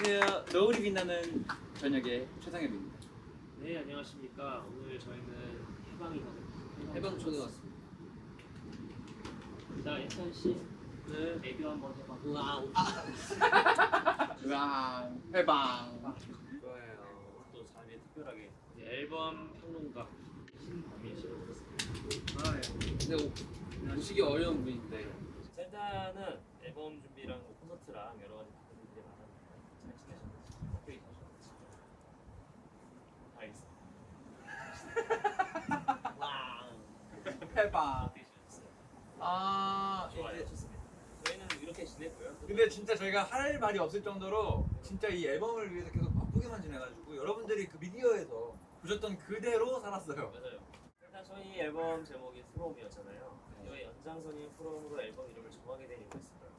안녕하세요. 노을이 빛나는 저녁의 최상엽입니다. 네, 안녕하십니까. 오늘 저희는 해방이거든요. 해방 초대왔습니다. 자, 예찬 씨, 데뷔 한번 해봐. 으아, 해방. 좋아요. 또 자리에 특별하게 이제 앨범 평론가 신범민 씨를 모셨습니다. 아, 예. 근데 오시기 어려운 분인데. 일단은 앨범 준비랑 뭐 콘서트랑 여러 가지 바쁘들이 많았는데 잘 지내셨는지 어떻게 가셨는지 알겠습니다. 해방. 어떻게 지내셨어요? 좋아요, 이제 좋습니다. 저희는 이렇게 지냈고요. 근데 진짜 저희가 할 말이 없을 정도로 진짜 이 앨범을 위해서 계속 바쁘게만 지내가지고 여러분들이 그 미디어에서 보셨던 그대로 살았어요. 맞아요. 일단 저희 앨범 제목이 프롬이었잖아요. 네. 저희 연장선인 프롬으로 앨범 이름을 정하게 된 이유가 있을까요?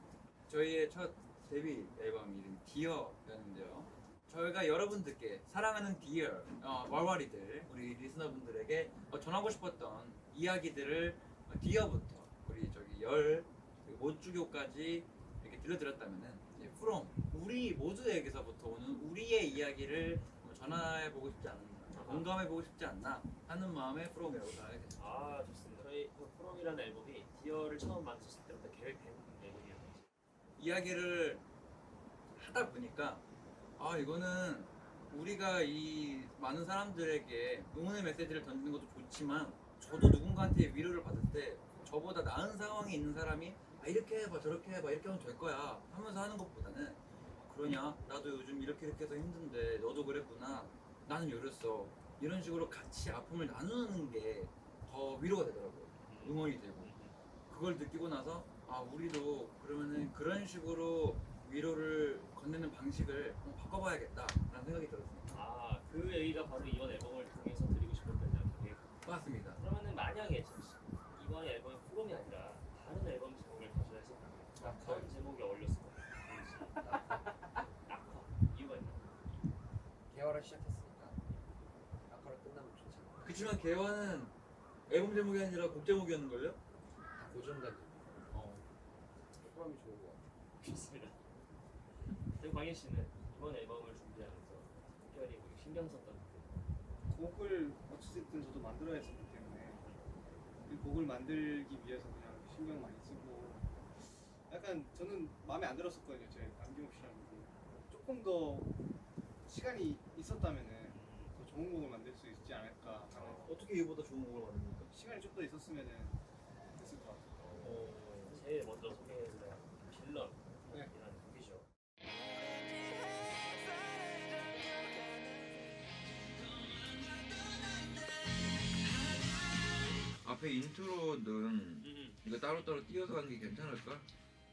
저희의 첫 데뷔 앨범 이름이 디어였는데요. 저희가 여러분들께 사랑하는 디어 월월이들 우리 리스너분들에게 전하고 싶었던 이야기들을 디어부터 우리 저기 열 그리고 못주교까지 이렇게 들려드렸다면은 이제 프롬 우리 모두에게서부터 오는 우리의 이야기를 전해보고 싶지 않나 공감해보고 싶지 않나 하는 마음에 프롬이라고 생각하게 됐습니다. 아, 좋습니다. 저희 그 프롬이라는 앨범이 디어를 처음 만드셨을 때부터 계획된 앨범이었는지. 이야기를 하다 보니까 이거는 우리가 이 많은 사람들에게 응원의 메시지를 던지는 것도 좋지만 저도 누군가한테 위로를 받을 때 저보다 나은 상황에 있는 사람이 이렇게 해봐 저렇게 해봐 이렇게 하면 될 거야 하면서 하는 것보다는 그러냐 나도 요즘 이렇게 해서 힘든데 너도 그랬구나 나는 이랬어 이런 식으로 같이 아픔을 나누는 게 더 위로가 되더라고요. 응원이 되고 그걸 느끼고 나서 우리도 그러면은 그런 식으로 위로를 건네는 방식을 한번 바꿔봐야겠다라는 생각이 들었습니다. 아, 그 얘기가 바로 이번 앨범을 통해서 드리고 싶었던 이야기. 맞습니다. 그러면은 만약에 이번 앨범이 프롬이 아니라 다른 앨범 제목을 가져야 했었다면 어떤 제목이 어울렸을까요? 낙화. 이유가 있나요? 개화를 시작했으니까 아까로 끝나면 좋잖아. 그치만 개화는 앨범 제목이 아니라 곡 제목이었는걸요? 다 고정된 프롬이 좋은 것 같아. 좋습니다. 그리고 광희 씨는 이번 앨범을 준비하면서 특별히 뭐 신경 썼던 곡을 어찌됐든 저도 만들어야 했었기 때문에 그 곡을 만들기 위해서 그냥 신경 많이 쓰고 약간 저는 마음에 안 들었었거든요. 제 남김없 씨라는 곡이 조금 더 시간이 있었다면은 더 좋은 곡을 만들 수 있지 않을까 하는 어떻게 이보다 좋은 곡을 만듭니까? 시간이 좀 더 있었으면은 됐을 것 같아요. 제일 먼저 소개해드릴 빌런이라는 네. 곡이죠. 앞에 인트로는 이거 따로따로 띄어서 가는 게 괜찮을까?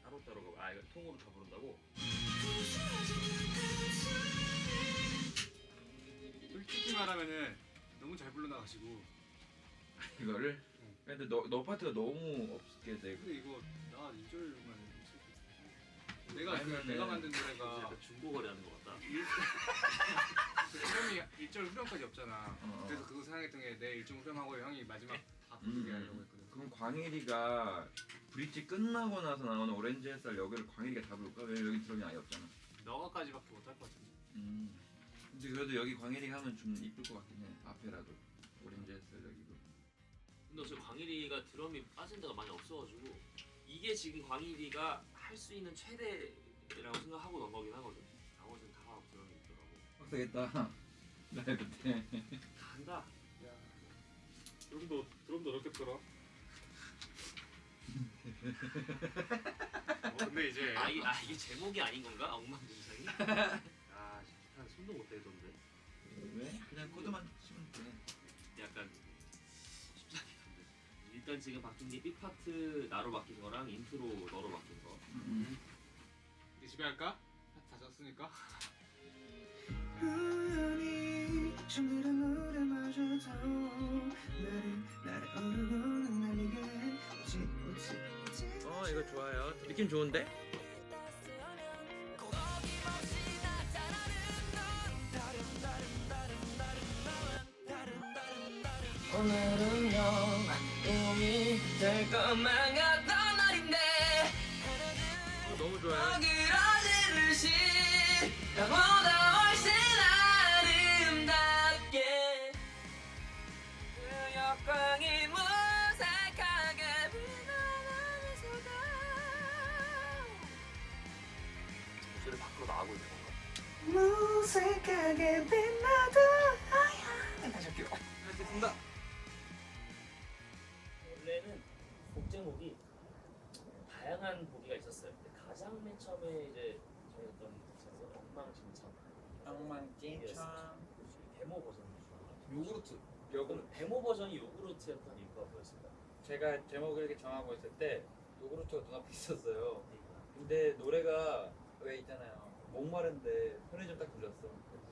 따로따로 이거 통으로 다 부른다고? 솔직히 말하면은 너무 잘 불러나가시고 이거를? 근데 너 파트가 너무 없게 돼. 근데 이거 나 2절만 아니면은 내가 만든 노래가 약간 중고거래 하는 것 같다. 후렴이 1절 후렴까지 없잖아. 어. 그래서 그거 생각했던 게 내 1절 후렴하고 형이 마지막 다 부르게 하려고 했거든. 그럼 광일이가 브릿지 끝나고 나서 나오는 오렌지 햇살 여기를 광일이가 다 부를까? 왜 여기 드럼이 아예 없잖아. 너가까지밖에 못할 것 같은데. 근데 그래도 여기 광일이가 하면 좀 이쁠 것 같긴 해. 앞에라도 오렌지 햇살 여기도. 근데 어차피 광일이가 드럼이 빠진 데가 많이 없어가지고 이게 지금 광일이가 할 수 있는 최대라고 생각하고 넣은 거긴 하거든. 나머지는 다 드럼이 있더라고. 빡세겠다. 나 그때. 간다. 야, 드럼도 넣겠더라. 근데 이제 이게 제목이 아닌 건가? 엉망진창이? 아, 진짜 손도 못 대던데. 왜? 그냥 코드만 치면 돼. 약간 쉽지 않겠는데. 일단 지금 바뀐 게 B 파트 나로 바뀐 거랑 인트로 너로 바뀐 거. 이제 집에 갈까? 다 잤으니까. 우연히 잠들은 물에마저도 나를 오르고 날리게 오지 이거 좋아요. 느낌 좋은데? 오늘은 영웅이 될 것만 같던 날인데 너무 좋아요. 어그러지듯이 나보다 훨씬 아름답게 그 역광이 무색하게 빛나는 미소가 목소리 밖으로 나가고 있는 건가? 무색하게 빛나도 아야 다시 할게요. 알겠습니다. 원래는 곡 제목이 다양한 보기가 있었어요. 근데 가장 맨 처음에 이제 저희 어떤 곡에서 엉망진창 엉망진창. 데모 버전이 좋아요. 요구르트. 요금 데모 버전이 요구르트였던 이유가 뭐였을까요? 제가 제목을 이렇게 정하고 있을 때 요구르트가 눈앞에 있었어요. 근데 노래가 왜 있잖아요. 목마른데 편의점 딱 들렸어.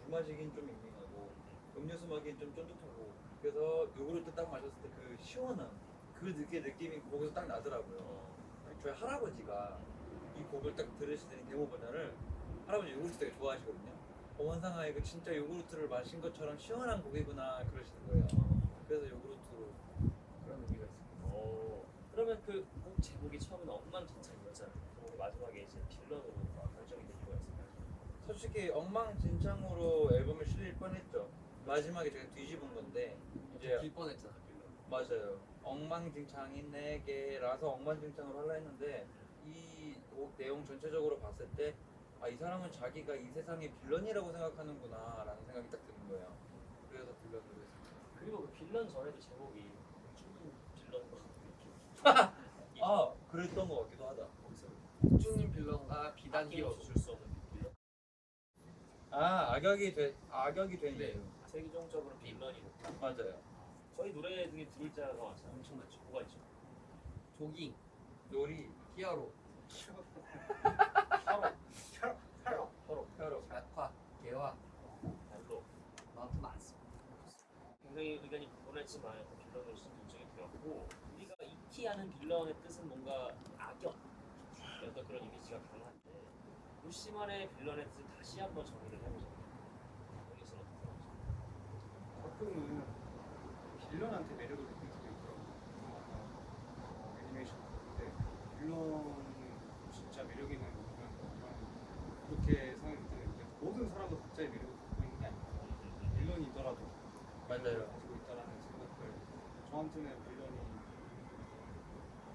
물 마시긴 좀 밍밍하고 음료수 마시긴 좀 쫀득하고 그래서 요구르트 딱 마셨을 때 그 시원함 그 느낌이 거기서 딱 나더라고요. 저희 할아버지가 이 곡을 딱 들으시더니 데모 버전을 할아버지 요구르트 되게 좋아하시거든요. 원상아 이거 진짜 요구르트를 마신 것처럼 시원한 곡이구나 그러시는 거예요. 그래서 요구르트로 그런 의미가 있어요. 그러면 그 곡 제목이 처음에는 엉망진창이었잖아요. 그리고 마지막에 이제 빌런으로 결정이 된 이유가 있을까요? 솔직히 엉망진창으로 앨범에 실릴 뻔했죠. 마지막에 제가 뒤집은 건데 이제 길 뻔했잖아. 빌런. 맞아요. 엉망진창인 내게라서 엉망진창으로 하려 했는데 이 곡 내용 전체적으로 봤을 때 아, 이 사람은 자기가 이 세상의 빌런이라고 생각하는구나 라는 생각이 딱 드는 거예요. 그래서 빌런으로 했습니다. 그리고 그 빌런 전에도 제목이 죽은 빌런과 이렇게 아 그랬던 것 같기도 하다. 거기서 쭈님 빌런과 비단 히어로. 줄수 없는 빌런. 아 악역이 된 네. 이유. 세계적으로 빌런이고 맞아요. 저희 노래 중에 들을 자가 많잖아요. 엄청 많죠. 뭐가 있죠? 조깅, 요리, 히어로, 혈업. 낙화, 개화, 날로 아무튼 많습니다. 굉장히 의견이 분분했지만 빌런으로 쓴 결정이 되었고 우리가 익히 아는 빌런의 뜻은 뭔가 악역 어떤 그런 이미지가 강한데 루시만의 빌런의 뜻을 다시 한번 정리를 해보자. 여기서는 어떻게 생각하세요? 가끔은 빌런한테 매력을 느낄 때도 있더라고요. 애니메이션 때 빌런이 진짜 매력 있는 인간 그렇게 생각이 드는데 모든 사람도 각자의 매력을 갖고 있는 게 아니고 빌런이더라도 맞아요. 가지고 있다라는 생각을 저한테는 빌런이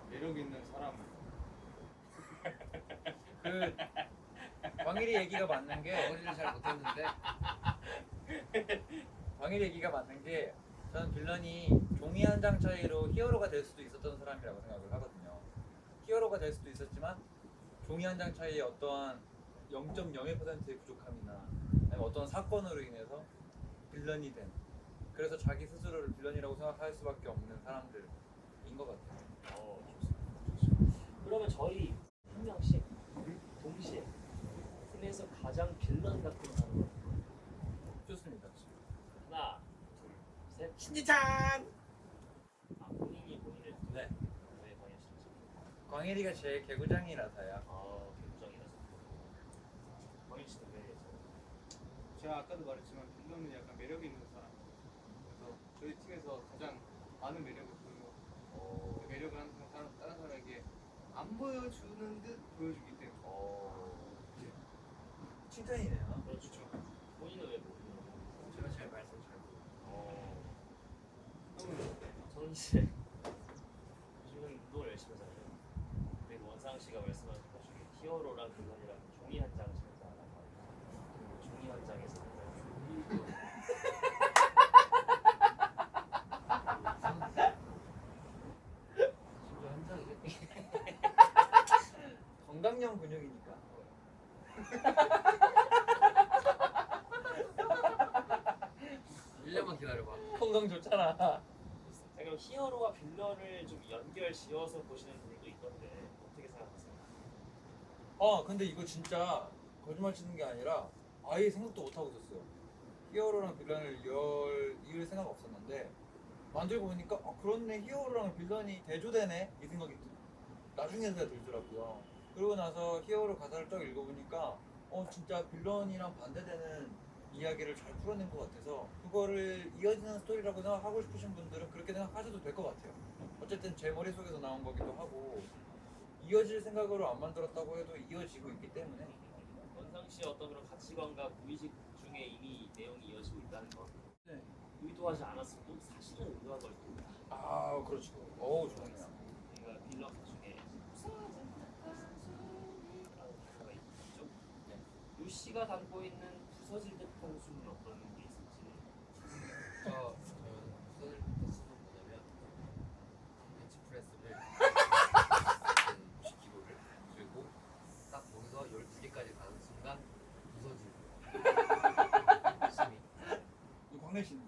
매력 있는 사람 그 광일이 얘기가 맞는 게 머리를 잘 못했는데 광일 얘기가 맞는 게 저는 빌런이 종이 한 장 차이로 히어로가 될 수도 있었던 사람이라고 생각을 하거든요. 히어로가 될 수도 있었지만 종이 한 장 차이의 어떠한 0.01%의 부족함이나 아니면 어떤 사건으로 인해서 빌런이 된 그래서 자기 스스로를 빌런이라고 생각할 수밖에 없는 사람들인 것 같아요. 좋습니다. 그러면 저희 한 명씩 동시에 팀에서 가장 빌런 같은 사람 좋습니다. 하나, 둘, 셋. 신지찬. 본인을 네. 왜 광해시죠? 광일이가 제일 개구장이라서요. 개구장이라서. 광해 씨는 왜? 제가 아까도 말했지만 빌런은 약간 매력 있는 사람 그래서 저희 팀에서 가장 많은 매력을 보이고 그 매력을 항상 다른 사람에게 안 보여주는 듯 보여주기 때문에 칭찬이네요. 그렇죠. 본인은 왜 모르는 제가 잘 말씀 잘 모르고. 저는 이제 요즘은 운동을 열심히 하잖아요. 그리고 원상 씨가 말씀하신 것 중에 히어로랑 빌런이랑 종이 한 장 차이다라고 하고 그리고 종이 한 장에서 심지어 현장이겠네. 건강형 근육이니까. 1년만 기다려봐. 건강 좋잖아. 그럼 히어로와 빌런을 좀 연결 지어서 보시는 분들도 있던데 어떻게 생각하세요? 근데 이거 진짜 거짓말 치는 게 아니라 아예 생각도 못 하고 있었어요. 히어로랑 빌런을 이을 생각 없었는데 만들고 보니까 그렇네 히어로랑 빌런이 대조되네 이 생각이 나중에서야 들더라고요. 그러고 나서 히어로 가사를 쫙 읽어보니까 진짜 빌런이랑 반대되는 이야기를 잘 풀어낸 것 같아서 그거를 이어지는 스토리라고 생각하고 싶으신 분들은 그렇게 생각하셔도 될 것 같아요. 어쨌든 제 머릿속에서 나온 거기도 하고 이어질 생각으로 안 만들었다고 해도 이어지고 있기 때문에 원상 씨 씨의 어떤 그런 가치관과 무의식 중에 이미 내용이 이어지고 있다는 거. 네. 의도하지 않았어도 사실은 의도한 걸 겁니다. 아 그렇죠. 어우 좋네요. 그러니까 빌런 중에 가사가 있죠. 요 씨가 담고 있는 부서질 듯한 숨은 어떤 게 있을지. 저는 손을 쓰는 뭐냐면 벤치프레스를 기구를 들고 딱 거기서 12개까지 가는 순간 부서지는 숨이. 이 광래 씨는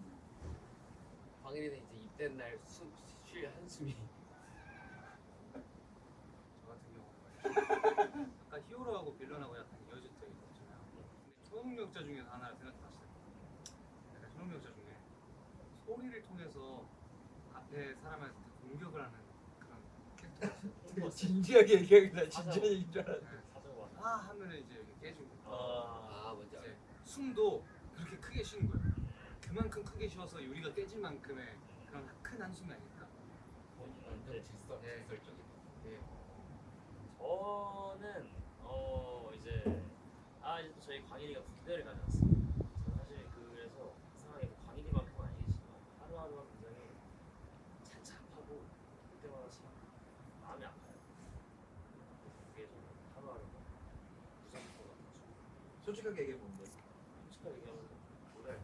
광일이는 이제 입된 날 쉴 한숨이. 저 같은 경우는 아까 히어로하고 빌런하고 약간 이어질 때가 있잖아요. 근데 초능력자 중에서 하나를 생각해봤어요. 약간 초능력자 중에 소리를 통해서 앞에 사람한테 공격을 하는 그런 캐릭터가 있어요. 진지하게 얘기하길래 진지한 얘기인 줄 알았는데. 네. 사자고 하나. 아 하면은 이제 이렇게 깨지고 아, 뭔지 알아. 이제 숨도 그렇게 크게 쉬는 거예요. 그만큼 크게 쉬어서 유리가 깨질 만큼의 그런 큰 한숨이 아닐까. 완전 질설적인. 예. 저는 이제 이제 또 저희 광일이가 군대를 가져왔어요. 저는 사실 그래서 이상하게 뭐 광일이만큼은 아니겠지만 하루하루가 굉장히 찬찬하고 볼 때마다 참 마음이 아파요. 그게 저는 하루하루가 무서운 것 같아요. 솔직하게 얘기해 보면 돼. 솔직하게 얘기하면 뭐라 해야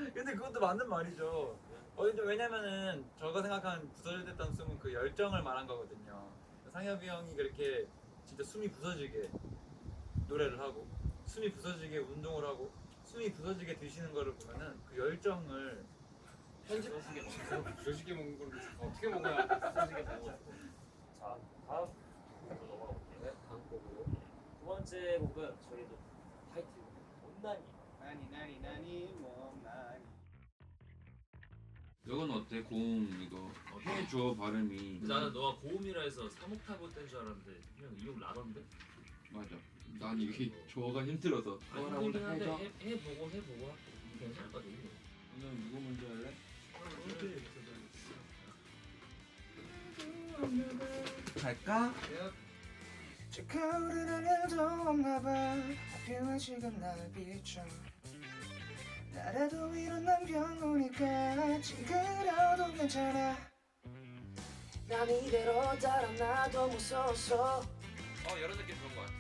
돼? 근데 그것도 맞는 말이죠. 근데 왜냐면은 저가 생각하는 부서졌던 숨은 그 열정을 말한 거거든요. 상엽이 형이 그렇게 진짜 숨이 부서지게 노래를 하고 숨이 부서지게 운동을 하고 숨이 부서지게 드시는 거를 보면은 그 열정을 부서지게 먹는 거. 조식에 먹는 걸 어떻게 먹어야 부서지게 먹고 자 다음 곡으로 넘어가 볼게요. 네, 다음 곡으로. 두 번째 곡은 저희도 타이틀 못난이. 나니 못나니. 이건 어때? 고음 이거 해줘 발음이. 나는 너가 고음이라 해서 3옥타브 뗀 줄 알았는데 그냥 이곡 나던데? 맞아. 난 이게 조어가 힘들어서. 힘들긴 한데 해보고 괜찮거든. 오늘 누구 먼저 할래? 갈까? 저 거울은 알려도 없나봐 하필 지금 날 비춰 나라도 위로 남겨놓으니까 징그러도 괜찮아 난 이대로 달아나도 무서웠어 이런 느낌 좋은 것 같아.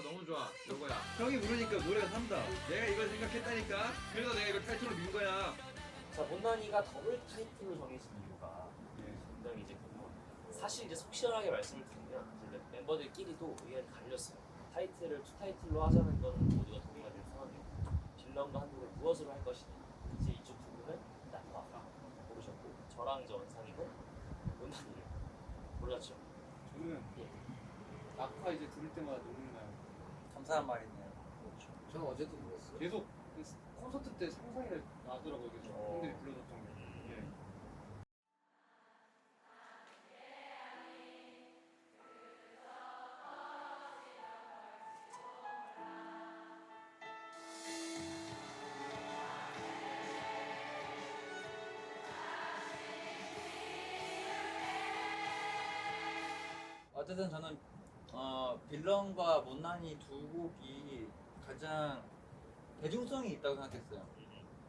너무 좋아. 요거야. 형이 부르니까 노래가 산다. 내가 이걸 생각했다니까. 그래서 내가 이걸 타이틀로 민 거야. 자 못난이가 더블 타이틀로 정해진 이유가 굉장히 이제 사실 이제 속 시원하게 말씀을 드리면 이제 멤버들끼리도 의견이 갈렸어요. 타이틀을 투 타이틀로 하자는 건 모두가 동의가 될 상황이고 빌런과 한국을 무엇으로 할 것이냐 이제 이쪽 두 분은 낙화 고르셨고 저랑 이제 원상이는 못난이를 골랐죠. 저는 낙화 이제 들을 때마다 눈물 나요. 감사한 말이네요. 저는 어제도 물었어요. 계속 콘서트 때 상상이 나더라고요. 계속 형들이 불러줬던 게. 예. 어쨌든 저는 빌런과 못난이 두 곡이 가장 대중성이 있다고 생각했어요.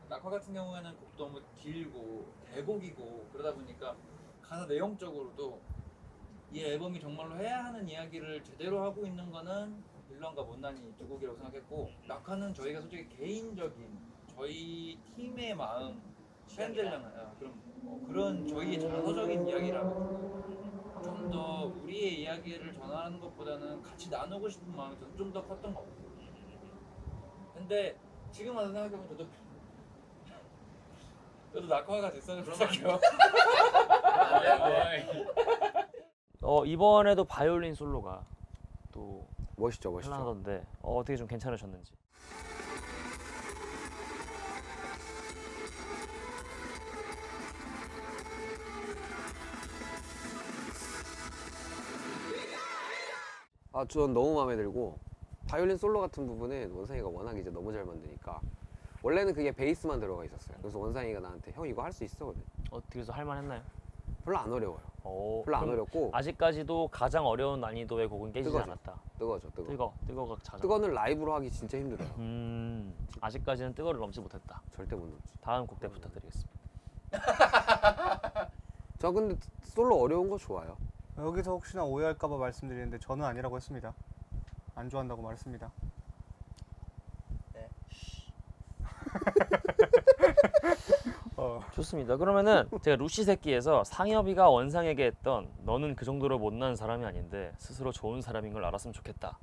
낙화 같은 경우에는 곡도 너무 길고 대곡이고 그러다 보니까 가사 내용적으로도 이 앨범이 정말로 해야 하는 이야기를 제대로 하고 있는 거는 빌런과 못난이 두 곡이라고 생각했고 낙화는 저희가 솔직히 개인적인 저희 팀의 마음 팬들잖아요. 그런 저희의 자서적인 이야기라면 좀 더 우리의 이야기를 전하는 것보다는 같이 나누고 싶은 마음이 좀 더 컸던 것 같아요. 근데 지금 와서 생각해보면 저도 낙화가 됐어요. 그러면 이번에도 바이올린 솔로가 또 멋있죠. 하던데 어떻게 좀 괜찮으셨는지. 아, 전 너무 마음에 들고 바이올린 솔로 같은 부분은 원상이가 워낙 이제 너무 잘 만드니까 원래는 그게 베이스만 들어가 있었어요. 그래서 원상이가 나한테 형 이거 할 수 있어? 그래. 그래서 할만했나요? 별로 안 어려워요. 오, 별로 안 그럼 어렵고 아직까지도 가장 어려운 난이도의 곡은 깨지지 뜨거죠. 않았다. 뜨거죠. 뜨거가 가장. 뜨거는 라이브로 하기 진짜 힘들어요. 아직까지는 뜨거를 넘지 못했다. 절대 못 넘지. 다음 곡 때 부탁드리겠습니다. 저 근데 솔로 어려운 거 좋아요. 여기서 혹시나 오해할까봐 말씀드리는데 저는 아니라고 했습니다. 안 좋아한다고 말했습니다. 좋습니다. 그러면은 제가 루시 새끼에서 상엽이가 원상에게 했던 너는 그 정도로 못난 사람이 아닌데 스스로 좋은 사람인 걸 알았으면 좋겠다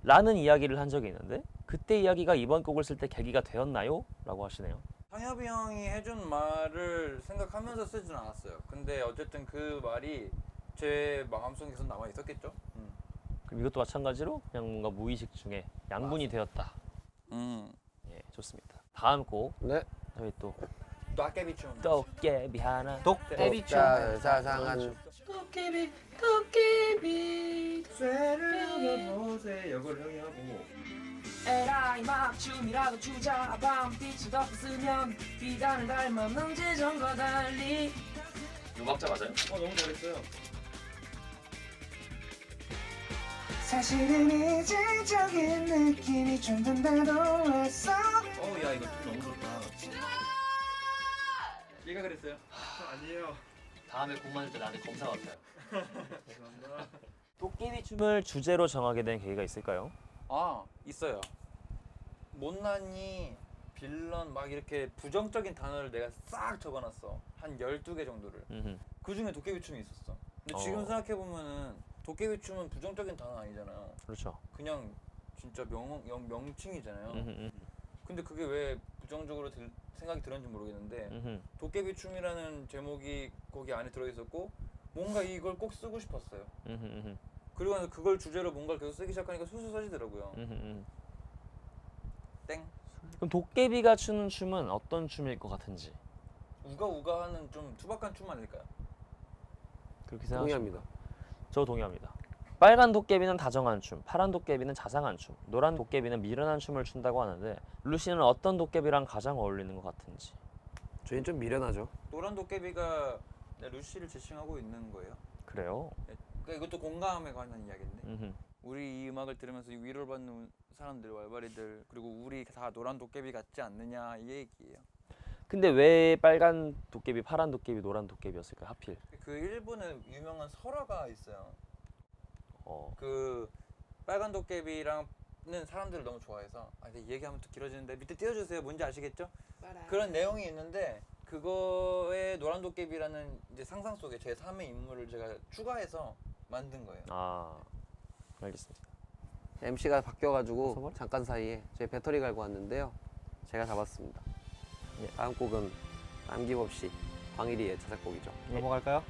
라는 이야기를 한 적이 있는데 그때 이야기가 이번 곡을 쓸 때 계기가 되었나요? 라고 하시네요. 상엽이 형이 해준 말을 생각하면서 쓰진 않았어요. 근데 어쨌든 그 말이 제 마음속에 계속 남아 있었겠죠. 그럼 이것도 마찬가지로 그냥 뭔가 무의식 중에 양분이 되었다. 예, 좋습니다. 다음 곡 네. 저희 또 도깨비춤. 도깨비 하나 자상한 도깨비 쇠를 넣어보세요. 이걸 형이 하고. 에라이 막춤이라도 추자 밤빛이 덮었으면 비단을 닮은 지정과 달리 요박자 맞아요? 너무 잘했어요. 사실은 이질적인 느낌이 좀 든다고 했어 야 이거 너무 좋다. 얘가 그랬어요. 아니에요. 다음에 곡 만들 때 나한테 검사 같아요. 죄송합니다. 도깨비 춤을 주제로 정하게 된 계기가 있을까요? 있어요. 못난이 빌런 막 이렇게 부정적인 단어를 내가 싹 적어놨어. 한 12개 정도를. 그 중에 도깨비춤이 있었어. 근데 지금 생각해보면은 도깨비춤은 부정적인 단어 아니잖아요. 그렇죠. 그냥 진짜 명칭이잖아요. 근데 그게 왜 부정적으로 생각이 들었는지 모르겠는데 도깨비춤이라는 제목이 거기 안에 들어있었고 뭔가 이걸 꼭 쓰고 싶었어요. 그리고 나서 그걸 주제로 뭔가를 계속 쓰기 시작하니까 술술 써지더라고요. 땡. 그럼 도깨비가 추는 춤은 어떤 춤일 것 같은지 우가 하는 좀 투박한 춤 아닐까요? 그렇게 생각하십니까? 동의합니다. 저 동의합니다. 빨간 도깨비는 다정한 춤, 파란 도깨비는 자상한 춤, 노란 도깨비는 미련한 춤을 춘다고 하는데 루시는 어떤 도깨비랑 가장 어울리는 것 같은지. 저희는 좀 미련하죠. 노란 도깨비가 루시를 지칭하고 있는 거예요. 그래요? 그러니까 이것도 공감에 관한 이야기인데 우리 이 음악을 들으면서 위로를 받는 사람들, 왈바리들 그리고 우리 다 노란 도깨비 같지 않느냐 이 얘기예요. 근데 왜 빨간 도깨비, 파란 도깨비, 노란 도깨비였을까요? 하필. 그 일본에 유명한 설화가 있어요. 어. 그 빨간 도깨비랑은 사람들을 너무 좋아해서 근데 얘기하면 또 길어지는데 밑에 띄워주세요. 뭔지 아시겠죠? 그런 내용이 있는데 그거에 노란 도깨비라는 이제 상상 속에 제 3의 인물을 제가 추가해서 만든 거예요. 알겠습니다. MC가 바뀌어가지고 선물? 잠깐 사이에 저희 배터리 갈고 왔는데요. 제가 잡았습니다. 예. 다음 곡은 남김없이 광일이의 자작곡이죠. 넘어갈까요?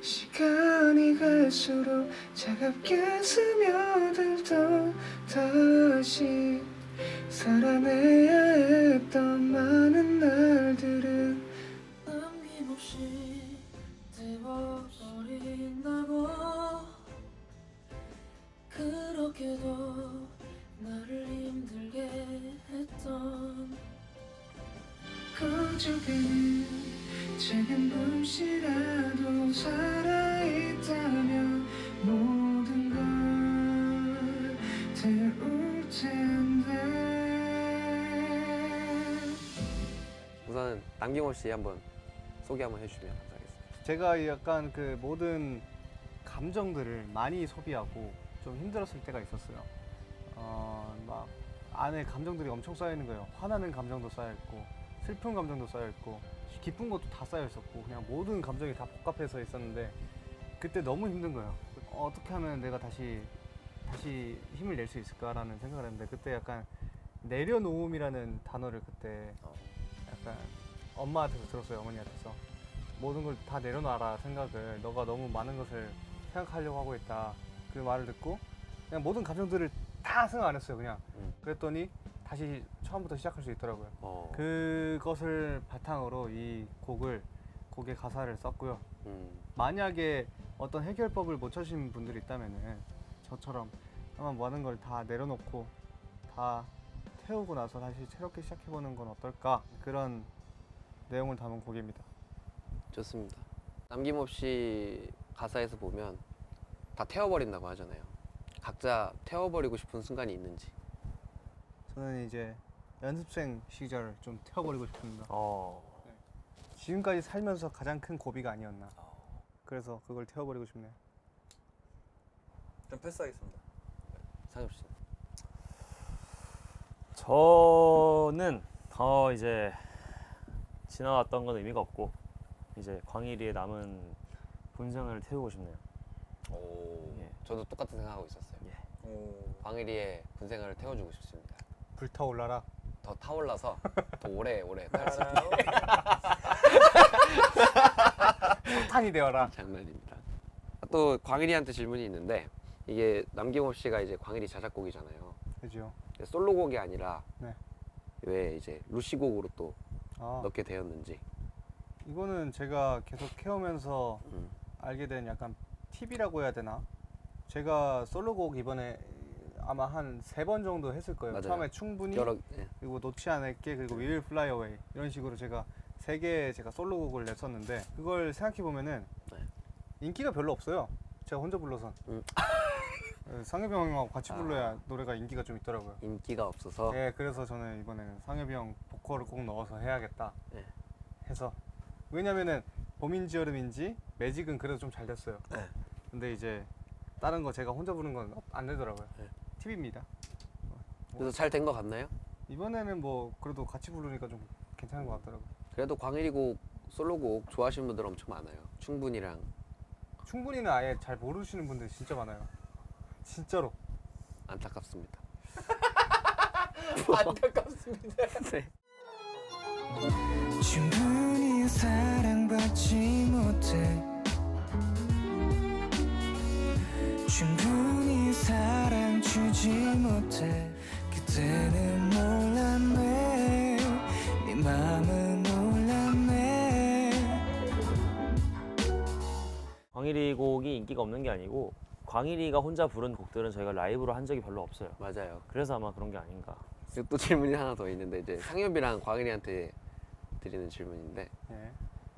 시간이 갈수록 차갑게 스며들던 다시 살아내야 했던 많은 날들은 남김없이 태워버린다고 그렇게도 나를 힘들게 했던 그저께는 작은 불씨라도 살아있다면 모든 걸 태울 텐데 우선은 남김없이 한번 소개 한번 해주시면 감사하겠습니다. 제가 약간 그 모든 감정들을 많이 소비하고 좀 힘들었을 때가 있었어요. 막 안에 감정들이 엄청 쌓여 있는 거예요. 화나는 감정도 쌓여 있고, 슬픈 감정도 쌓여 있고, 기쁜 것도 다 쌓여 있었고, 그냥 모든 감정이 다 복합해서 있었는데 그때 너무 힘든 거예요. 어떻게 하면 내가 다시 힘을 낼 수 있을까라는 생각을 했는데 그때 약간 내려놓음이라는 단어를 그때 약간 엄마한테서 들었어요. 어머니한테서 모든 걸 다 내려놔라 생각을 너가 너무 많은 것을 생각하려고 하고 있다 그 말을 듣고 그냥 모든 감정들을 다 생각 안 했어요 그냥. 음. 그랬더니 다시 처음부터 시작할 수 있더라고요. 어. 그것을 바탕으로 이 곡의 가사를 썼고요. 만약에 어떤 해결법을 못 찾으신 분들이 있다면은 저처럼 아마 많은 걸 다 내려놓고 다 태우고 나서 다시 새롭게 시작해보는 건 어떨까, 그런 내용을 담은 곡입니다. 좋습니다. 남김없이 가사에서 보면 다 태워버린다고 하잖아요. 각자 태워버리고 싶은 순간이 있는지. 저는 이제 연습생 시절을 좀 태워버리고 싶습니다. 어. 지금까지 살면서 가장 큰 고비가 아니었나. 그래서 그걸 태워버리고 싶네요. 좀 패스하겠습니다. 상엽 씨. 저는 더 이제 지나왔던 건 의미가 없고 이제 광일이의 남은 분생을 태우고 싶네요. 오. 예. 저도 똑같은 생각하고 있었어요. 예. 오. 광일이의 군생활을 태워주고 싶습니다. 불타올라라. 더 타올라서 더 오래 탈 수 있는 폭탄이 되어라. 장난입니다. 또 광일이한테 질문이 있는데, 이게 남김없이가 이제 광일이 자작곡이잖아요. 그죠. 솔로곡이 아니라 네. 왜 이제 루시곡으로 또 아, 넣게 되었는지. 이거는 제가 계속 해오면서 음. 알게 된 약간 팁이라고 해야 되나? 제가 솔로곡 이번에 아마 한 3번 정도 했을 거예요. 맞아요. 처음에 충분히, 여러 그리고 놓지 않을게, 그리고 We Will Fly Away, 이런 식으로 제가 3개 제가 솔로곡을 냈었는데, 그걸 생각해 보면은 네. 인기가 별로 없어요. 제가 혼자 불러선. 상엽이 형하고 같이 불러야 노래가 인기가 좀 있더라고요. 인기가 없어서. 네, 그래서 저는 이번에는 상엽이 형 보컬을 꼭 넣어서 해야겠다 네. 해서. 왜냐면은 봄인지 여름인지 매직은 그래도 좀 잘 됐어요. 네. 근데 이제 다른 거 제가 혼자 부르는 건 안 되더라고요. 네. 팁입니다. 그래서 잘 된 것 같나요? 이번에는 뭐 그래도 같이 부르니까 좀 괜찮은 것 같더라고요. 그래도 광일이 곡 솔로곡 좋아하시는 분들 엄청 많아요. 충분이랑. 충분히는 아예 잘 모르시는 분들이 진짜 많아요. 진짜로. 안타깝습니다. 안타깝습니다. 네. 충분히 사랑받지 못해 충분히 사랑 주지 못해 그때는 몰랐네 네 맘은 몰랐네. 광일이 곡이 인기가 없는 게 아니고 광일이가 혼자 부른 곡들은 저희가 라이브로 한 적이 별로 없어요. 맞아요. 그래서 아마 그런 게 아닌가. 그리고 또 질문이 하나 더 있는데, 이제 상엽이랑 광일이한테 드리는 질문인데, 네.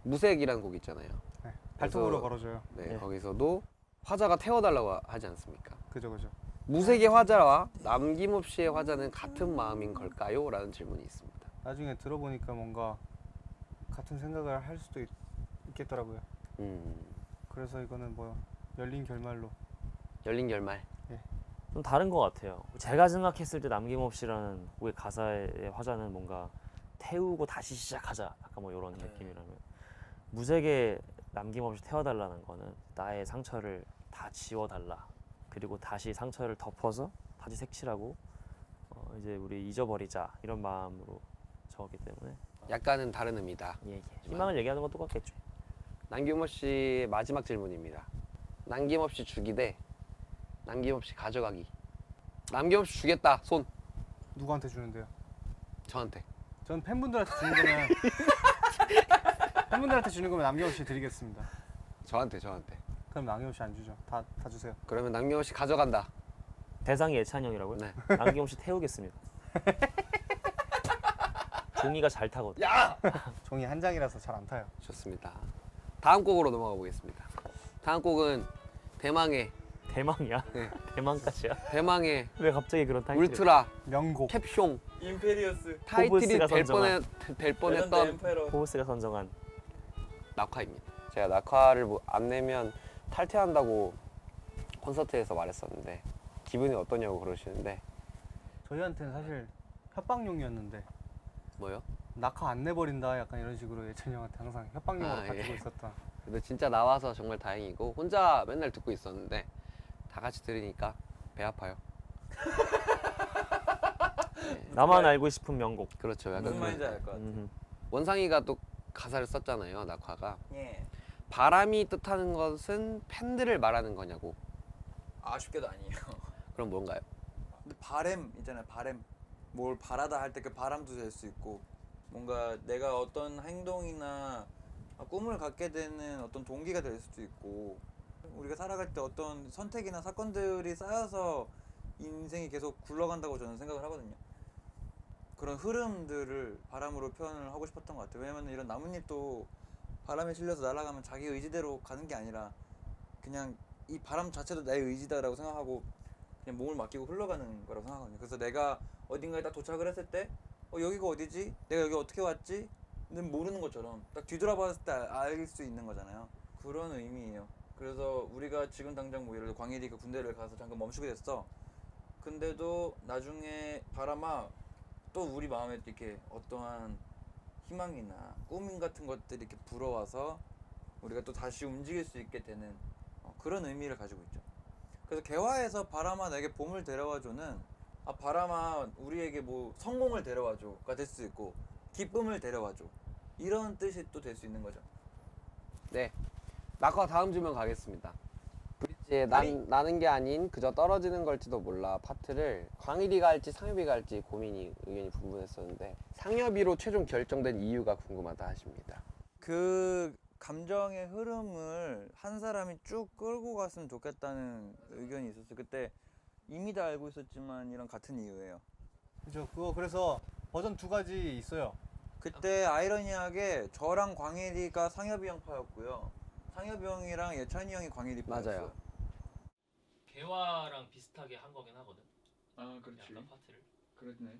무색이라는 곡 있잖아요. 네. 발톱으로 그래서- 걸어줘요. 네, 네. 거기서도 화자가 태워달라고 하지 않습니까? 그죠. 무색의 화자와 남김없이의 화자는 같은 마음인 걸까요? 라는 질문이 있습니다. 나중에 들어보니까 뭔가 같은 생각을 할 수도 있겠더라고요. 그래서 이거는 뭐 열린 결말로. 열린 결말. 좀 다른 것 같아요. 제가 생각했을 때 남김없이라는 곡의 가사의 화자는 뭔가 태우고 다시 시작하자, 약간 뭐 이런 느낌이라면, 무색에 남김없이 태워달라는 거는 나의 상처를 다 지워달라, 그리고 다시 상처를 덮어서 다시 색칠하고 이제 우리 잊어버리자, 이런 마음으로 적었기 때문에 약간은 다른 의미다. 희망을 얘기하는 건 똑같겠죠. 남김없이의 마지막 질문입니다. 남김없이 주기 대 남김없이 가져가기. 남김없이 주겠다. 손. 누구한테 주는데요? 저한테. 전 팬분들한테 주는 거면 팬분들한테 주는 거면 남김없이 드리겠습니다. 저한테. 그럼 남김없이 안 주죠. 다 주세요. 그러면 남김없이 가져간다. 대상이 예찬이 형이라고요? 네. 남김없이 태우겠습니다. 종이가 잘 타거든. 종이 한 장이라서 잘 안 타요. 좋습니다. 다음 곡으로 넘어가 보겠습니다. 다음 곡은 대망의 대망이야? 네. 대망까지야? 대망의 왜 갑자기 그런 타이틀? 울트라 명곡. 캡숑 임페리어스. 타이틀이 포브스가 될 선정한. 뻔했던 엠페러. 포스가 선정한. 낙화입니다. 제가 낙화를 안 내면 탈퇴한다고 콘서트에서 말했었는데 기분이 어떠냐고 그러시는데, 저희한테는 사실 협박용이었는데, 뭐요? 낙하 안 내버린다 약간 이런 식으로 예찬이 형한테 항상 협박용으로 아, 가지고 예. 있었던. 그래도 진짜 나와서 정말 다행이고, 혼자 맨날 듣고 있었는데 다 같이 들으니까 배 아파요. 네, 나만 알고 싶은 명곡. 그렇죠. 약간 무슨 말인지 그런- 알 것 같아. 원상이가 또 가사를 썼잖아요. 낙화가 예. 바람이 뜻하는 것은 팬들을 말하는 거냐고. 아쉽게도 아니에요. 그럼 뭔가요? 근데 바램 있잖아요. 바램. 뭘 바라다 할 때 그 바람도 될 수 있고 뭔가 내가 어떤 행동이나 꿈을 갖게 되는 어떤 동기가 될 수도 있고 우리가 살아갈 때 어떤 선택이나 사건들이 쌓여서 인생이 계속 굴러간다고 저는 생각을 하거든요. 그런 흐름들을 바람으로 표현을 하고 싶었던 것 같아요. 왜냐면 이런 나뭇잎도 바람에 실려서 날아가면 자기 의지대로 가는 게 아니라 그냥 이 바람 자체도 내 의지다라고 생각하고 그냥 몸을 맡기고 흘러가는 거라고 생각하거든요. 그래서 내가 어딘가에 딱 도착을 했을 때 여기가 어디지? 내가 여기 어떻게 왔지? 는 모르는 것처럼 딱 뒤돌아봤을 때 알 수 있는 거잖아요. 그런 의미예요. 그래서 우리가 지금 당장 뭐 예를 들어 광일이가 군대를 가서 잠깐 멈추게 됐어. 근데도 나중에 바람아 또 우리 마음에 이렇게 어떠한 희망이나 꿈 같은 것들이 이렇게 불어와서 우리가 또 다시 움직일 수 있게 되는 그런 의미를 가지고 있죠. 그래서 개화에서 바람아 내게 봄을 데려와줘는 바람아 우리에게 뭐 성공을 데려와줘가 될 수 있고 기쁨을 데려와줘 이런 뜻이 또 될 수 있는 거죠. 네, 낙화 다음 주면 가겠습니다. 브릿지의 나는 게 아닌 그저 떨어지는 걸지도 몰라 파트를 광일이가 할지 상엽이가 할지 의견이 분분했었는데 상엽이로 최종 결정된 이유가 궁금하다 하십니다. 그 감정의 흐름을 한 사람이 쭉 끌고 갔으면 좋겠다는 의견이 있었어요. 그때 이미 다 알고 있었지만 이런 같은 이유예요. 그죠. 그거 그래서 버전 두 가지 있어요. 그때 아이러니하게 저랑 광일이가 상엽이 형 파였고요. 상엽이 형이랑 예찬이 형이 광일이 파였어요. 맞아요. 개화랑 비슷하게 한 거긴 하거든. 아 그렇지. 약간 파트를. 그렇네.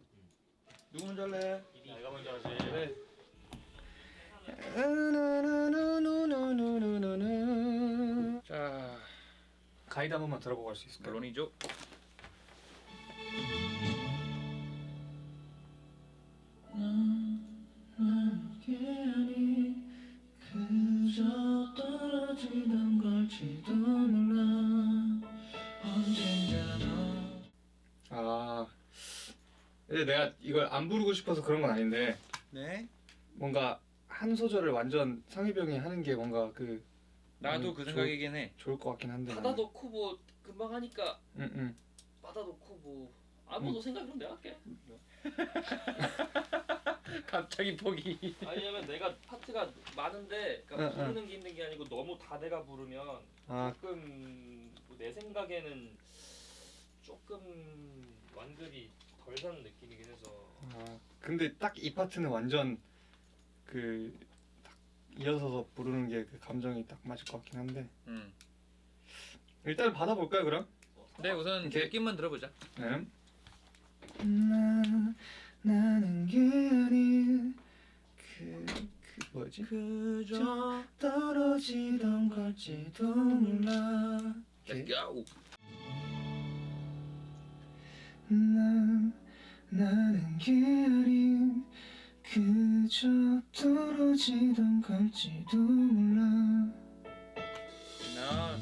누구 먼저 할래? 내가 먼저 하지. 그래. 자, 가이드 한 번만 들어보고 갈 수 있을까요? 물론이죠. 그저 떨어지던 걸지도 몰라 언젠가 아, 근데 내가 이걸 안 부르고 싶어서 그런 건 아닌데 네. 뭔가 한 소절을 완전 상엽이 형이 하는 게 뭔가 나도 그 생각이긴 해. 좋을 것 같긴 한데. 받아 놓고 뭐 금방 하니까 응. 받아 놓고 뭐 아무도 생각이면 내가 할게. 갑자기 포기. 아니면 내가 파트가 많은데 그러니까 응, 응. 부르는 게 있는 게 아니고 너무 다 내가 부르면 아, 조금 뭐내 생각에는 조금 완급이 덜 사는 느낌이긴 해서. 근데 딱 이 파트는 완전 딱 이어서서 부르는 게 그 감정이 딱 맞을 것 같긴 한데 일단 받아볼까요 그럼? 네, 우선 이렇게- 느낌만 들어보자. 네. 나는 게 아닌 뭐지? 그저 떨어지던 걸지도 몰라 Let's go. 나는 게 아닌 그저 떨어지던 걸지도 몰라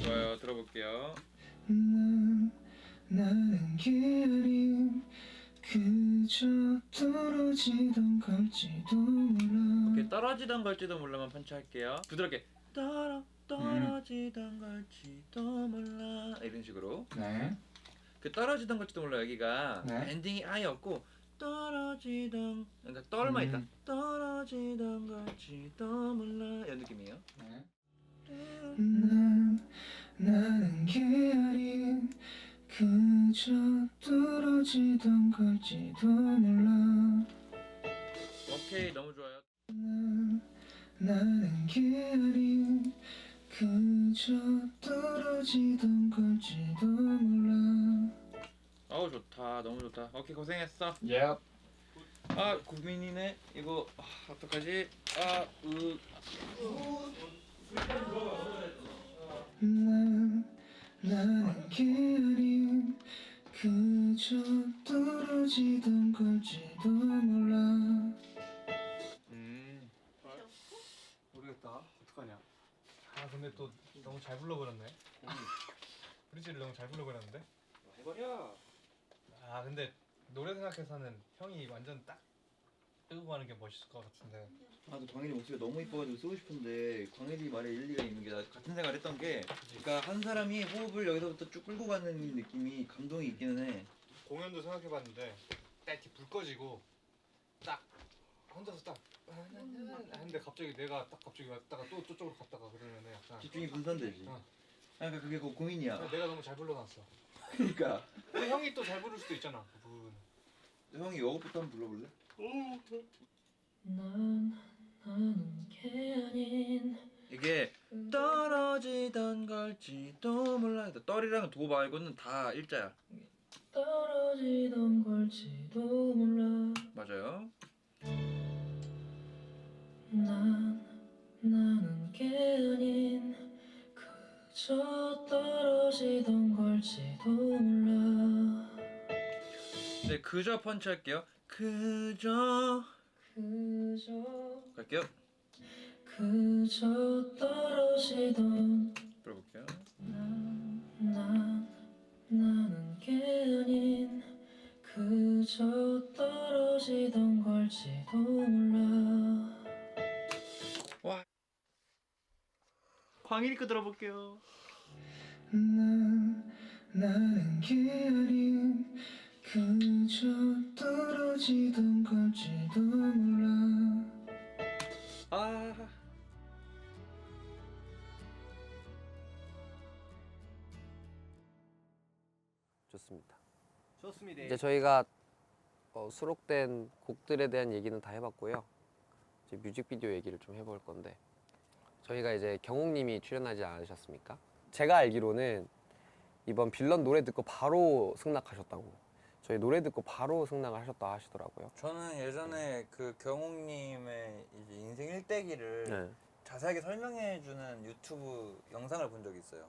좋아요. 들어볼게요. 나는 게 아닌 그저 떨어지던 걸지도 몰라 오케이, 떨어지던 걸지도 몰라만 펀치할게요. 부드럽게 떨어지던 걸지도 몰라 이런 식으로. 네. 그 떨어지던 걸지도 몰라 여기가 네. 엔딩이 아예였고 떨어지던 그러니까 떨만 있다. 떨어지던 걸지도 몰라 이런 느낌이에요. 네. 나는 게 아닌 그저 떨어지던 걸지도 몰라 오케이, 너무 좋아요. 나는 게 아닌 그저 떨어지던 걸지도 몰라 어우 좋다, 너무 좋다. 오케이, 고생했어. Yep. 고민이네. 이거 어떡하지? 나는 게 아닌 그저 떨어지던 걸지도 몰라 모르겠다. 어떡하냐. 근데 또 너무 잘 불러버렸네. 브릿지를 너무 잘 불러버렸는데. 해버려. 근데 노래 생각해서는 형이 완전 딱 끌고 가는 게 멋있을 것 같은데. 나도 광일이 목소리가 너무 이뻐가지고 쓰고 싶은데 광일이 말에 일리가 있는 게 나 같은 생각을 했던 게 그러니까 한 사람이 호흡을 여기서부터 쭉 끌고 가는 느낌이 감동이 있기는 해. 공연도 생각해봤는데 딱 이렇게 불 꺼지고 딱 혼자서 딱 하는데 갑자기 내가 딱 갑자기 왔다가 또 저쪽으로 갔다가 그러면 약간 집중이 분산되지. 어. 그러니까 그게 그 고민이야. 내가 너무 잘 불러놨어. 그러니까 근데 형이 또 잘 부를 수도 있잖아 그 부분. 형이 이거부터 한번 불러볼래? 나는 게 아닌 이게 떨어지던 걸지도 몰라. 떨이랑 도 말고는 다 일자야. 떨어지던 걸지도 몰라. 맞아요. 나는 게 아닌 그저 떨어지던 걸지도 몰라. 네, 그저 펀치 할게요. 그저 갈게요. 그저 떨어지던 불러볼게요. 나는 게 아닌 그저 떨어지던 걸지도 몰라. 광일이 거 들어볼게요. 나는 게 아닌 그저 떨어지던 걸지도 몰라. 아. 좋습니다. 좋습니다. 이제 저희가 수록된 곡들에 대한 얘기는 다 해봤고요. 이제 뮤직비디오 얘기를 좀 해볼 건데 저희가 이제 경욱님이 출연하지 않으셨습니까? 제가 알기로는 이번 빌런 노래 듣고 바로 승낙하셨다고. 저희 노래 듣고 바로 승낙을 하셨다 하시더라고요. 저는 예전에 그 경욱님의 이제 인생 일대기를 네. 자세하게 설명해주는 유튜브 영상을 본 적이 있어요.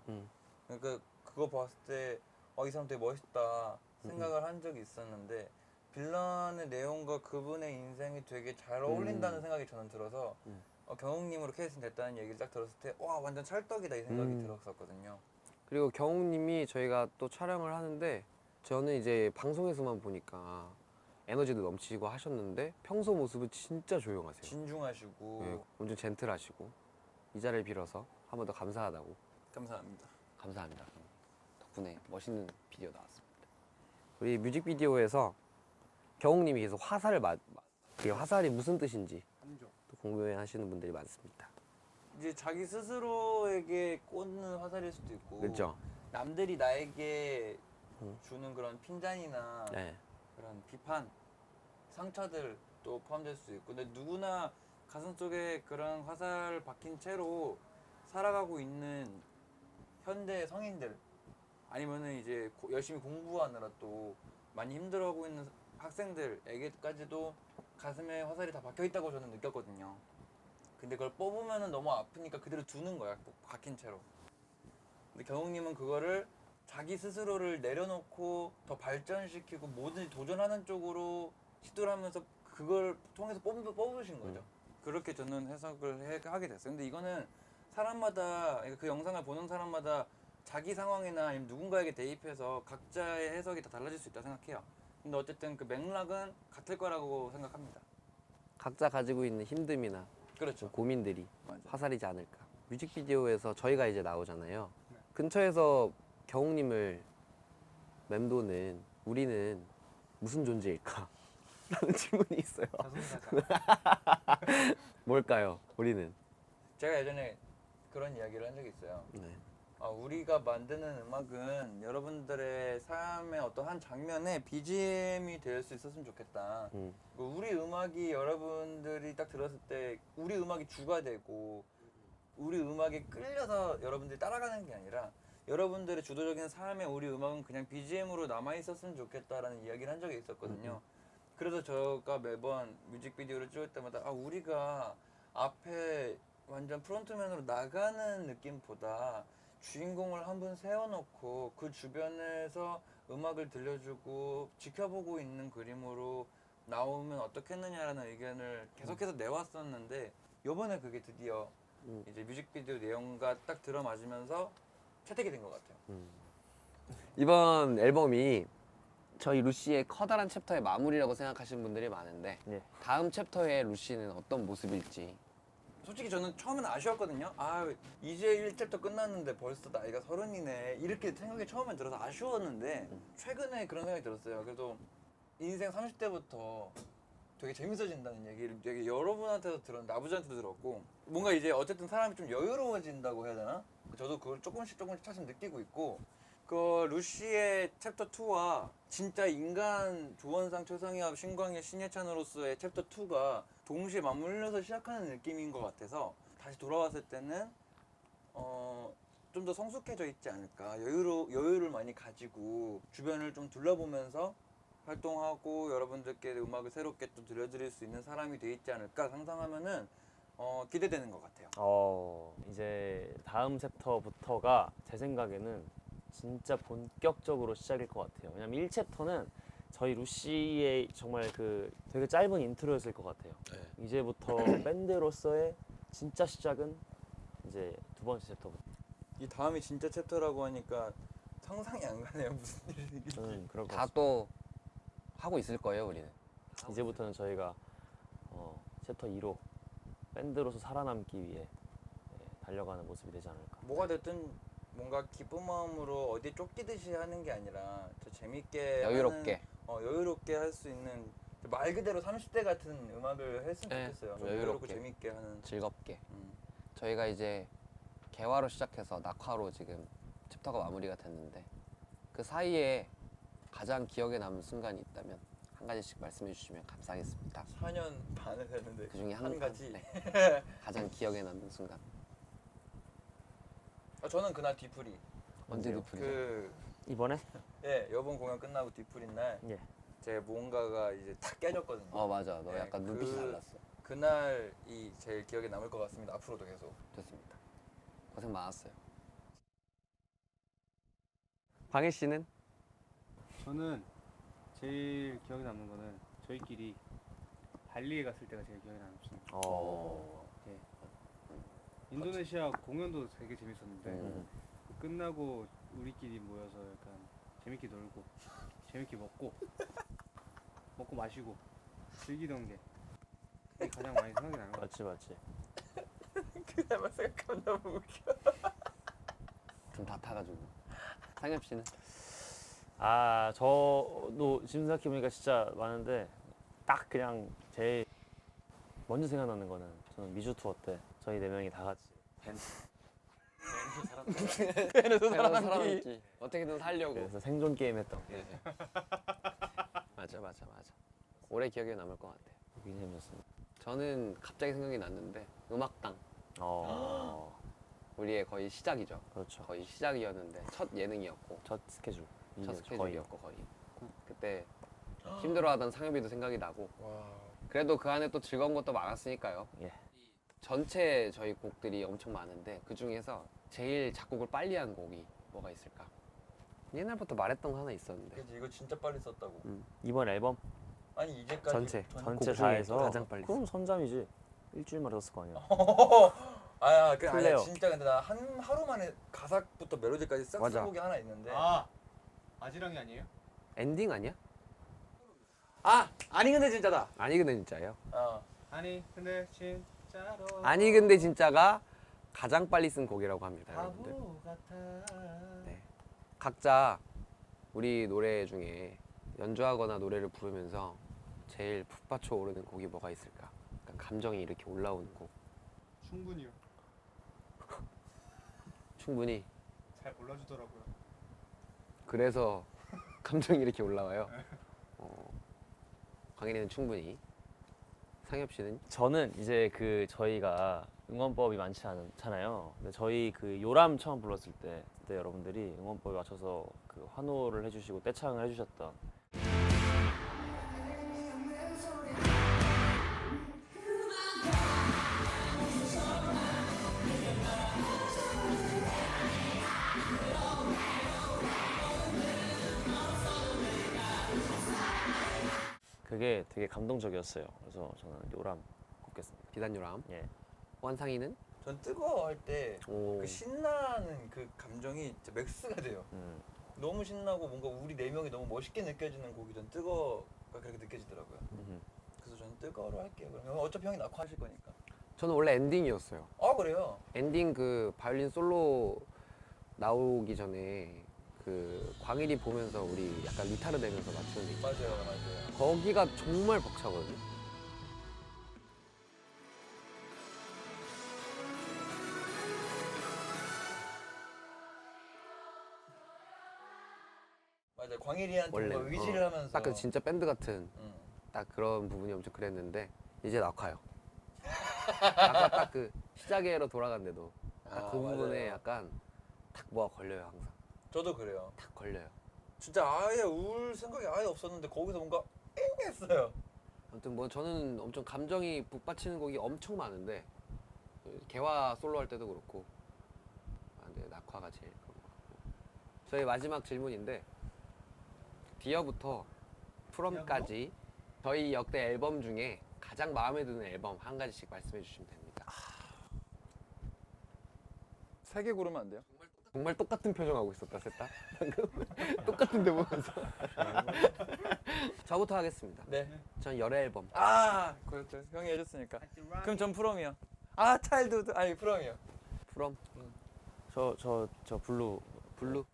그러니까 그거 봤을 때 이 사람 되게 멋있다 생각을 한 적이 있었는데 빌런의 내용과 그분의 인생이 되게 잘 어울린다는 생각이 저는 들어서 경욱님으로 캐스팅 됐다는 얘기를 딱 들었을 때 와 완전 찰떡이다 이 생각이 들었었거든요. 그리고 경욱님이 저희가 또 촬영을 하는데 저는 이제 방송에서만 보니까 에너지도 넘치고 하셨는데 평소 모습은 진짜 조용하세요. 진중하시고 네, 엄청 젠틀하시고 이 자리를 빌어서 한 번 더 감사하다고. 감사합니다. 감사합니다. 덕분에 멋있는 비디오 나왔습니다. 우리 뮤직비디오에서 경욱님이 계속 화살을 그게 화살이 무슨 뜻인지 또 궁금해하시는 분들이 많습니다. 이제 자기 스스로에게 꽂는 화살일 수도 있고 그렇죠? 남들이 나에게 주는 그런 핀잔이나 네. 그런 비판, 상처들도 포함될 수 있고 근데 누구나 가슴속에 그런 화살 박힌 채로 살아가고 있는 현대 성인들 아니면은 이제 열심히 공부하느라 또 많이 힘들어하고 있는 학생들에게까지도 가슴에 화살이 다 박혀 있다고 저는 느꼈거든요. 근데 그걸 뽑으면은 너무 아프니까 그대로 두는 거야, 박힌 채로. 근데 경욱님은 그거를 자기 스스로를 내려놓고 더 발전시키고 뭐든지 도전하는 쪽으로 시도를 하면서 그걸 통해서 뽑으신 거죠. 그렇게 저는 해석을 하게 됐어요. 근데 이거는 사람마다 그 영상을 보는 사람마다 자기 상황이나 아니면 누군가에게 대입해서 각자의 해석이 다 달라질 수 있다고 생각해요. 근데 어쨌든 그 맥락은 같을 거라고 생각합니다. 각자 가지고 있는 힘듦이나 그렇죠. 고민들이 맞아. 화살이지 않을까. 뮤직비디오에서 저희가 이제 나오잖아요. 근처에서 경욱님을 맴도는 우리는 무슨 존재일까? 라는 질문이 있어요. 뭘까요? 우리는? 제가 예전에 그런 이야기를 한 적이 있어요. 네. 우리가 만드는 음악은 여러분들의 삶의 어떤 한 장면에 BGM이 될 수 있었으면 좋겠다. 우리 음악이 여러분들이 딱 들었을 때 우리 음악이 주가 되고 우리 음악에 끌려서 여러분들이 따라가는 게 아니라 여러분들의 주도적인 삶에 우리 음악은 그냥 BGM으로 남아있었으면 좋겠다라는 이야기를 한 적이 있었거든요. 그래서 제가 매번 뮤직비디오를 찍을 때마다 우리가 앞에 완전 프론트맨으로 나가는 느낌보다 주인공을 한 분 세워놓고 그 주변에서 음악을 들려주고 지켜보고 있는 그림으로 나오면 어떻겠느냐라는 의견을 계속해서 내왔었는데 요번에 그게 드디어 이제 뮤직비디오 내용과 딱 들어맞으면서 채택이 된 것 같아요. 이번 앨범이 저희 루시의 커다란 챕터의 마무리라고 생각하시는 분들이 많은데 네. 다음 챕터의 루시는 어떤 모습일지 솔직히 저는 처음에는 아쉬웠거든요. 아 이제 1챕터 끝났는데 벌써 나이가 30이네 이렇게 생각이 처음에 들어서 아쉬웠는데 최근에 그런 생각이 들었어요. 그래도 인생 30대부터 되게 재밌어진다는 얘기를 되게 여러분한테도 들었는데 아버지한테도 들었고 뭔가 이제 어쨌든 사람이 좀 여유로워진다고 해야 되나? 저도 그걸 조금씩 차츰 느끼고 있고 그 루시의 챕터 2와 진짜 인간 조원상 최상엽 신광일 신예찬으로서의 챕터 2가 동시에 맞물려서 시작하는 느낌인 것 같아서 다시 돌아왔을 때는 좀 더 성숙해져 있지 않을까 여유를 많이 가지고 주변을 좀 둘러보면서 활동하고 여러분들께 음악을 새롭게 또 들려드릴 수 있는 사람이 돼 있지 않을까 상상하면은 기대되는 것 같아요. 이제 다음 챕터부터가 제 생각에는 진짜 본격적으로 시작일 것 같아요. 왜냐면 1챕터는 저희 루시의 정말 그 되게 짧은 인트로였을 것 같아요. 네. 이제부터 밴드로서의 진짜 시작은 이제 두 번째 챕터부터. 이 다음이 진짜 챕터라고 하니까 상상이 안 가네요. 무슨 일이 저는 그럴 것 다 같습니다. 또 하고 있을 거예요, 우리는. 이제부터는 저희가 챕터 2로 밴드로서 살아남기 위해 달려가는 모습이 되지 않을까. 뭐가 됐든 뭔가 기쁜 마음으로 어디 쫓기듯이 하는 게 아니라 저 재밌게 여유롭게. 여유롭게 할 수 있는 말 그대로 30대 같은 음악을 했으면 네, 좋겠어요. 좀 여유롭고 여유롭게. 재밌게 하는. 즐겁게. 음. 저희가 이제 개화로 시작해서 낙화로 지금 챕터가 마무리가 됐는데 그 사이에 가장 기억에 남는 순간이 있다면 한 가지씩 말씀해 주시면 감사하겠습니다. 4년 반을 했는데 그 중에 한 가지. 네. 가장 기억에 남는 순간. 저는 그날 뒤풀이. 언제 언제요? 뒤풀이죠? 그 이번에? 이번 공연 끝나고 뒤풀인 날 예. 제 뭔가가 이제 탁 깨졌거든요. 맞아. 너 네, 약간 눈빛이 달랐어. 그날이 제일 기억에 남을 것 같습니다. 앞으로도 계속. 좋습니다. 고생 많았어요. 방일 씨는? 저는 제일 기억에 남는 거는 저희끼리 발리에 갔을 때가 제일 기억에 남습니다. 네. 인도네시아 공연도 되게 재밌었는데 끝나고 우리끼리 모여서 약간 재밌게 놀고 재밌게 먹고 마시고 즐기던 게 그게 가장 많이 생각이 나는 것 같아요. 맞지. 그날만 생각하면 너무 웃겨. 좀 다 타가지고. 상엽 씨는? 저도 지금 생각해보니까 진짜 많은데 딱 그냥 제일 먼저 생각나는 거는 저는 미주 투어 때 저희 4명이 다 같이 그래서 살아남기. 어떻게든 살려고. 그래서 생존 게임 했던 게 네. 맞아. 오래 기억에 남을 것 같아요. 되게 재밌었습니다. 저는 갑자기 생각이 났는데 음악당. 우리의 거의 시작이죠. 그렇죠. 거의 시작이었는데 첫 예능이었고 첫 스케줄. 첫 스케줄이었고 거의. 그때 힘들어하던 상엽이도 생각이 나고 그래도 그 안에 또 즐거운 것도 많았으니까요. 예. 전체 저희 곡들이 엄청 많은데 그 중에서 제일 작곡을 빨리 한 곡이 뭐가 있을까? 옛날부터 말했던 거 하나 있었는데. 그치 이거 진짜 빨리 썼다고. 이번 앨범 아니 이제까지 전체. 전체 곡 다 중에 해서 가장 빨리 그럼 선잠이지. 일주일 만에 썼을 거 아니야. 아니야 플레이어. 진짜 근데 나 하루 만에 가사부터 멜로디까지 싹 맞아. 쓴 곡이 하나 있는데. 아지랑이 아니에요? 엔딩 아니야? 아니 근데 진짜다. 아니 근데 진짜예요. 아니 근데 진짜로 아니 근데 진짜가 가장 빨리 쓴 곡이라고 합니다, 여러분들. 바보 같아. 네. 각자 우리 노래 중에 연주하거나 노래를 부르면서 제일 푹받쳐 오르는 곡이 뭐가 있을까? 약간 감정이 이렇게 올라오는 곡. 충분히요. 충분히. 잘 몰라주더라고요. 그래서 감정이 이렇게 올라와요. 광일이는 충분히. 상엽 씨는? 저는 이제 그 저희가 응원법이 많지 않잖아요. 근데 저희 그 요람 처음 불렀을 때 그때 여러분들이 응원법에 맞춰서 그 환호를 해주시고 떼창을 해주셨던 그게 되게 감동적이었어요. 그래서 저는 요람 꼽겠습니다. 비단요람. 예. 원상이는? 전 뜨거워할 때 오. 그 신나는 그 감정이 진짜 맥스가 돼요. 너무 신나고 뭔가 우리 4명이 너무 멋있게 느껴지는 곡이 전 뜨거워가 그렇게 느껴지더라고요. 그래서 저는 뜨거워로 할게요. 그러면 어차피 형이 낙화하실 거니까. 저는 원래 엔딩이었어요. 아 그래요? 엔딩 그 바이올린 솔로 나오기 전에 그 광일이 보면서 우리 약간 리타르 되면서 맞추는 게 있잖아요. 맞아요. 거기가 정말 벅차거든요. 맞아요. 광일이한테 원래 뭔가 의지를 하면서. 딱 그 진짜 밴드 같은 응. 딱 그런 부분이 엄청 그랬는데 이제 낙화요. 아까 딱 그 시작에로 돌아간데도 딱 그 부분에 맞아요. 약간 탁 뭐가 걸려요 항상. 저도 그래요. 탁 걸려요. 진짜 아예 울 생각이 아예 없었는데 거기서 뭔가 엥 했어요. 아무튼 뭐 저는 엄청 감정이 북받치는 곡이 엄청 많은데 그 개화 솔로 할 때도 그렇고 근데 낙화가 제일 그런 것 같고 저희 마지막 질문인데 디어부터 프롬까지 저희 역대 앨범 중에 가장 마음에 드는 앨범 한 가지씩 말씀해 주시면 됩니다. 3개 고르면 안 돼요? 정말 똑같은 표정하고 있었다 셋 다. 방금 똑같은 데 보면서. 저부터 하겠습니다. 네. 전 열애 앨범. 아 그렇죠. 형이 해줬으니까. 그럼 전 프롬이요. 아 차일드우드 아니 프롬이요. 프롬. 저 블루. 블루.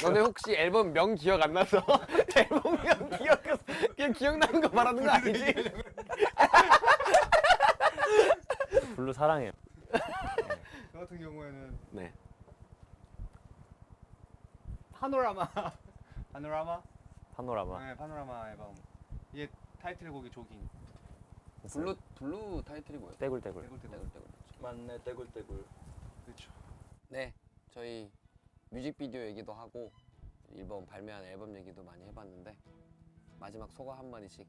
너네 혹시 앨범 명 기억 안 나서 앨범 명 기억해서 그냥 기억나는 거 말하는 거 아니지? 블루 사랑해요. 저 같은 경우에는 네. 파노라마 파노라마? 파노라마. 네, 파노라마 앨범. 이게 타이틀곡이 조깅. 블루 타이틀이 뭐예요? 떼굴떼굴. 떼굴떼굴. 맞네 떼굴떼굴. 그렇죠. 네. 저희 뮤직비디오 얘기도 하고 일본 발매한 앨범 얘기도 많이 해봤는데 마지막 소감 한마디씩.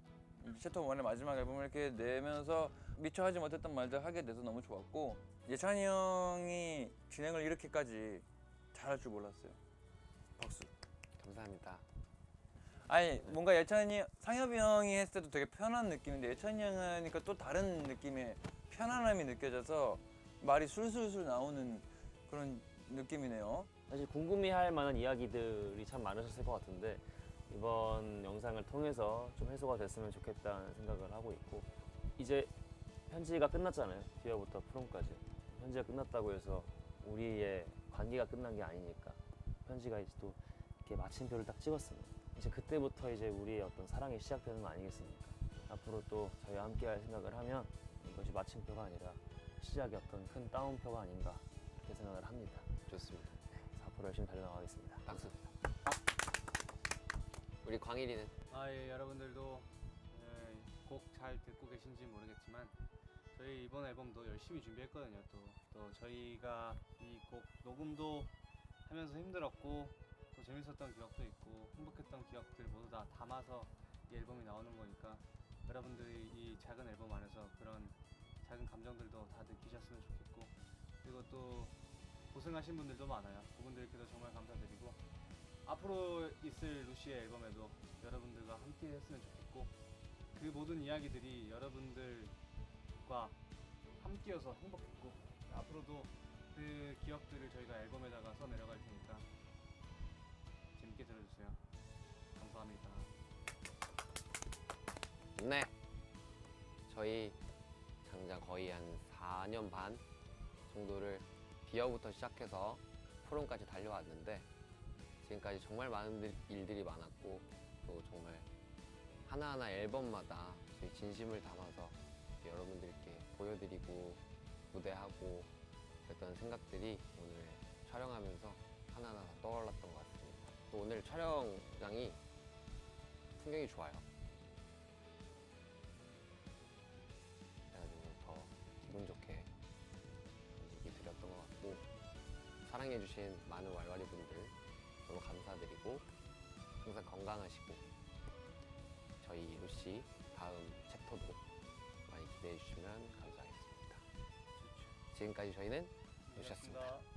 챕터 1의 마지막 앨범을 이렇게 내면서 미처 하지 못했던 말들 하게 돼서 너무 좋았고 예찬이 형이 진행을 이렇게까지 잘할 줄 몰랐어요. 박수. 감사합니다. 아니 뭔가 예찬이 상엽이 형이 했을 때도 되게 편한 느낌인데 예찬이 형이 하니까 또 다른 느낌의 편안함이 느껴져서 말이 술술술 나오는 그런 느낌이네요. 사실 궁금해할 만한 이야기들이 참 많으셨을 것 같은데 이번 영상을 통해서 좀 해소가 됐으면 좋겠다는 생각을 하고 있고 이제 편지가 끝났잖아요. 디어부터 프롬까지 편지가 끝났다고 해서 우리의 관계가 끝난 게 아니니까 편지가 이제 또 이렇게 마침표를 딱 찍었습니다. 이제 그때부터 이제 우리의 어떤 사랑이 시작되는 거 아니겠습니까? 앞으로 또 저희와 함께할 생각을 하면 이것이 마침표가 아니라 시작의 어떤 큰 따옴표가 아닌가 그렇게 생각을 합니다. 좋습니다. 그래서 앞으로 열심히 달려나가겠습니다. 박수. 우리 광일이는 예, 여러분들도 곡 잘 듣고 계신지 모르겠지만 저희 이번 앨범도 열심히 준비했거든요. 또 저희가 이 곡 녹음도 하면서 힘들었고 또 재밌었던 기억도 있고 행복했던 기억들 모두 다 담아서 이 앨범이 나오는 거니까 여러분들이 이 작은 앨범 안에서 그런 작은 감정들도 다 느끼셨으면 좋겠고 그리고 또 고생하신 분들도 많아요. 그분들께도 정말 감사드리고 앞으로 있을 루시의 앨범에도 여러분들과 함께 했으면 좋겠고 그 모든 이야기들이 여러분들과 함께여서 행복했고 앞으로도 그 기억들을 저희가 앨범에다가 써 내려갈 테니까 재밌게 들어주세요. 감사합니다. 네. 저희 장장 거의 한 4년 반 정도를 디어부터 시작해서 프롬까지 달려왔는데 지금까지 정말 많은 일들이 많았고 또 정말 하나하나 앨범마다 저희 진심을 담아서 여러분들께 보여드리고 무대하고 그랬던 생각들이 오늘 촬영하면서 하나하나 다 떠올랐던 것 같습니다. 또 오늘 촬영장이 풍경이 좋아요. 그래가지고 더 기분 좋게 얘기 드렸던 것 같고 사랑해주신 많은 왈왈이 분들 너무 감사드리고 항상 건강하시고 저희 루시 다음 챕터도 많이 기대해 주시면 감사하겠습니다. 지금까지 저희는 루시였습니다.